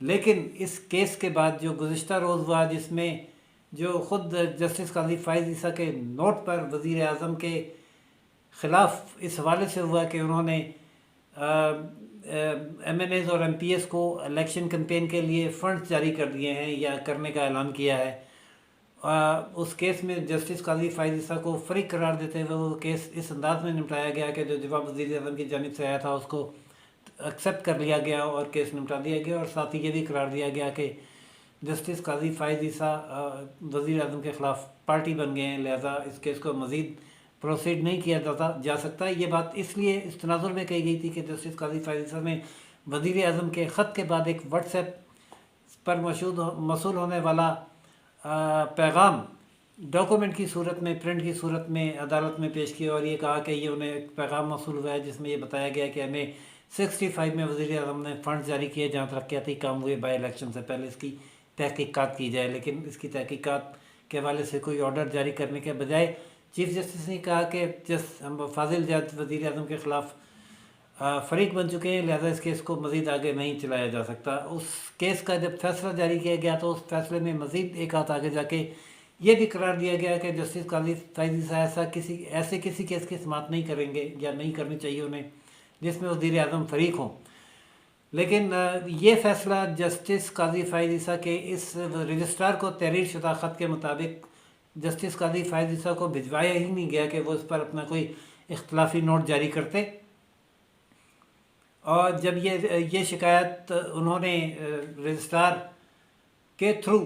لیکن اس کیس کے بعد جو گزشتہ روز ہوا، جس میں جو خود جسٹس قاضی فائز عیسیٰ کے نوٹ پر وزیر اعظم کے خلاف اس حوالے سے ہوا کہ انہوں نے ایم این ایز اور ایم پی ایس کو الیکشن کمپین کے لیے فنڈز جاری کر دیے ہیں یا کرنے کا اعلان کیا ہے، اس کیس میں جسٹس قاضی فائز عیسیٰ کو فریق قرار دیتے ہوئے وہ کیس اس انداز میں نمٹایا گیا کہ جو جواب وزیر اعظم کی جانب سے آیا تھا اس کو ایکسیپٹ کر لیا گیا اور کیس نمٹا دیا گیا، اور ساتھ ہی یہ بھی قرار دیا گیا کہ جسٹس قاضی فائز عیسیٰ وزیر اعظم کے خلاف پارٹی بن گئے ہیں، لہذا اس کیس کو مزید پروسیڈ نہیں کیا جا سکتا۔ یہ بات اس لیے اس تناظر میں کہی گئی تھی کہ جسٹس قاضی فائز عیسیٰ نے وزیر اعظم کے خط کے بعد ایک واٹس ایپ پر موصول ہونے والا پیغام ڈاکومنٹ کی صورت میں، پرنٹ کی صورت میں عدالت میں پیش کیا، اور یہ کہا کہ یہ انہیں ایک پیغام موصول ہوا ہے جس میں یہ بتایا گیا کہ ہمیں 65 میں وزیر اعظم نے فنڈ جاری کیے جہاں ترقیاتی کام ہوئے بائی الیکشن سے پہلے، اس کی تحقیقات کی جائے، لیکن اس کی تحقیقات کے حوالے سے کوئی آرڈر جاری کرنے کے بجائے چیف جسٹس نے کہا کہ ہم فاضل جج وزیر اعظم کے خلاف فریق بن چکے ہیں، لہذا اس کیس کو مزید آگے نہیں چلایا جا سکتا۔ اس کیس کا جب فیصلہ جاری کیا گیا تو اس فیصلے میں مزید ایک ہاتھ آگے جا کے یہ بھی قرار دیا گیا کہ جسٹس قاضی فائز عیسیٰ ایسے کسی کیس کی سماعت نہیں کریں گے یا نہیں کرنی چاہیے انہیں جس میں وزیر اعظم فریق ہوں، لیکن یہ فیصلہ جسٹس قاضی فائز عیسیٰ کے اس رجسٹرار کو تحریر شدہ خط کے مطابق جسٹس قاضی فائز عیسیٰ کو بھجوایا ہی نہیں گیا کہ وہ اس پر اپنا کوئی اختلافی نوٹ جاری کرتے، اور جب یہ شکایت انہوں نے رجسٹرار کے تھرو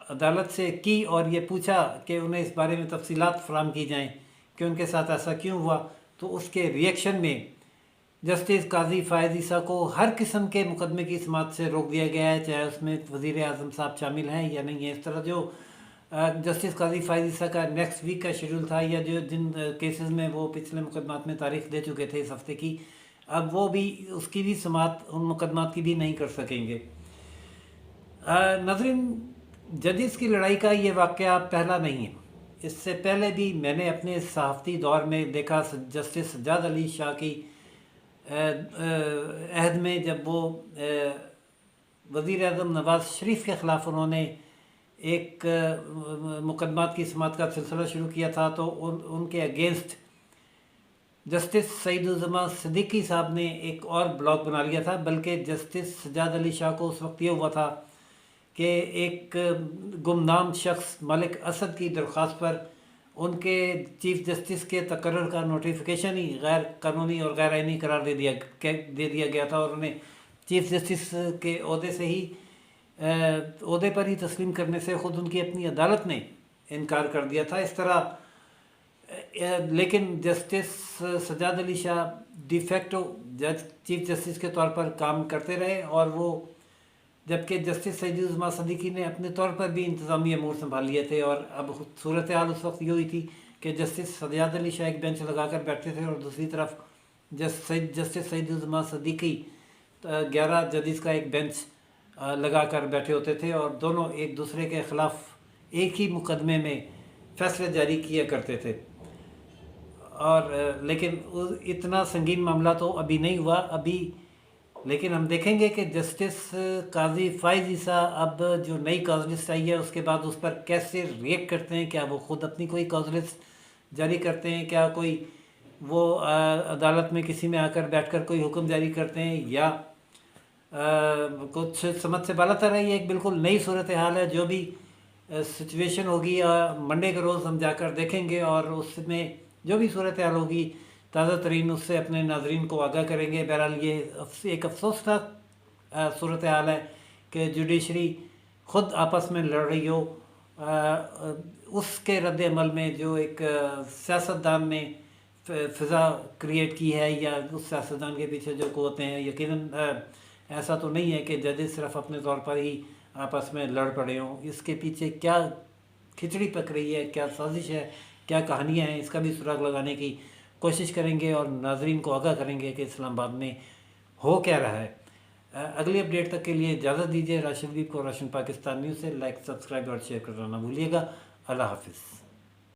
عدالت سے کی اور یہ پوچھا کہ انہیں اس بارے میں تفصیلات فراہم کی جائیں کہ ان کے ساتھ ایسا کیوں ہوا، تو اس کے ریئیکشن میں جسٹس قاضی فائز عیسیٰ کو ہر قسم کے مقدمے کی سماعت سے روک دیا گیا ہے، چاہے اس میں وزیر اعظم صاحب شامل ہیں یا نہیں ہیں۔ اس طرح جو جسٹس قاضی فائز عیسیٰ کا نیکسٹ ویک کا شیڈول تھا یا جن کیسز میں وہ پچھلے مقدمات میں تاریخ دے چکے تھے اس ہفتے کی، اب وہ بھی اس کی بھی سماعت ان مقدمات کی بھی نہیں کر سکیں گے۔ ناظرین، ججز کی لڑائی کا یہ واقعہ پہلا نہیں ہے، اس سے پہلے بھی میں نے اپنے صحافتی دور میں دیکھا جسٹس سجاد علی شاہ کی عہد میں جب وہ وزیر اعظم نواز شریف کے خلاف انہوں نے ایک مقدمات کی سماعت کا سلسلہ شروع کیا تھا تو ان کے اگینسٹ جسٹس سعید الزماں صدیقی صاحب نے ایک اور بلاگ بنا لیا تھا، بلکہ جسٹس سجاد علی شاہ کو اس وقت یہ ہوا تھا کہ ایک گمنام شخص ملک اسد کی درخواست پر ان کے چیف جسٹس کے تقرر کا نوٹیفیکیشن ہی غیر قانونی اور غیر آئینی قرار دے دیا گیا تھا، اور انہیں چیف جسٹس کے عہدے سے ہی عہدے پر ہی تسلیم کرنے سے خود ان کی اپنی عدالت نے انکار کر دیا تھا۔ اس طرح لیکن justice Sajjad Ali Shah de facto chief justice کے طور پر کام کرتے رہے، اور وہ جبکہ جسٹس سعید الزماں صدیقی نے اپنے طور پر بھی انتظامی امور سنبھال لیے تھے، اور اب صورتحال اس وقت یہ ہوئی تھی کہ جسٹس سجاد علی شاہ ایک بینچ لگا کر بیٹھتے تھے اور دوسری طرف جسٹس سعید الزماں صدیقی 11 ججز کا ایک بینچ لگا کر بیٹھے ہوتے تھے، اور دونوں ایک دوسرے کے خلاف ایک ہی مقدمے میں فیصلے جاری کیا کرتے تھے، اور لیکن اتنا سنگین معاملہ تو ابھی نہیں ہوا ابھی، لیکن ہم دیکھیں گے کہ جسٹس قاضی فائز عیسیٰ اب جو نئی کاز لسٹ آئی ہے اس کے بعد اس پر کیسے ریئیکٹ کرتے ہیں، کیا وہ خود اپنی کوئی کاز لسٹ جاری کرتے ہیں، کیا کوئی وہ عدالت میں کسی میں آ کر بیٹھ کر کوئی حکم جاری کرتے ہیں، یا کچھ سمجھ سے بالاتر ہے۔ یہ ایک بالکل نئی صورتحال ہے، جو بھی سچویشن ہوگی منڈے کے روز ہم جا کر دیکھیں گے، اور اس میں جو بھی صورتحال ہوگی تازہ ترین اس سے اپنے ناظرین کو آگاہ کریں گے۔ بہرحال یہ ایک افسوسناک صورتحال ہے کہ جوڈیشری خود آپس میں لڑ رہی ہو، اس کے رد عمل میں جو ایک سیاستدان نے فضا کریٹ کی ہے، یا اس سیاستدان کے پیچھے جو قوتیں ہیں، یقیناً ایسا تو نہیں ہے کہ ججز صرف اپنے طور پر ہی آپس میں لڑ پڑے ہوں، اس کے پیچھے کیا کھچڑی پک رہی ہے، کیا سازش ہے، کیا کہانیاں ہیں، اس کا بھی سراغ لگانے کی کوشش کریں گے اور ناظرین کو آگاہ کریں گے کہ اسلام آباد میں ہو کیا رہا ہے۔ اگلی اپڈیٹ تک کے لیے اجازت دیجیے۔ راشد ویب کو روشن پاکستان نیوز سے لائک، سبسکرائب اور شیئر کرنا نہ بھولیے گا۔ اللہ حافظ۔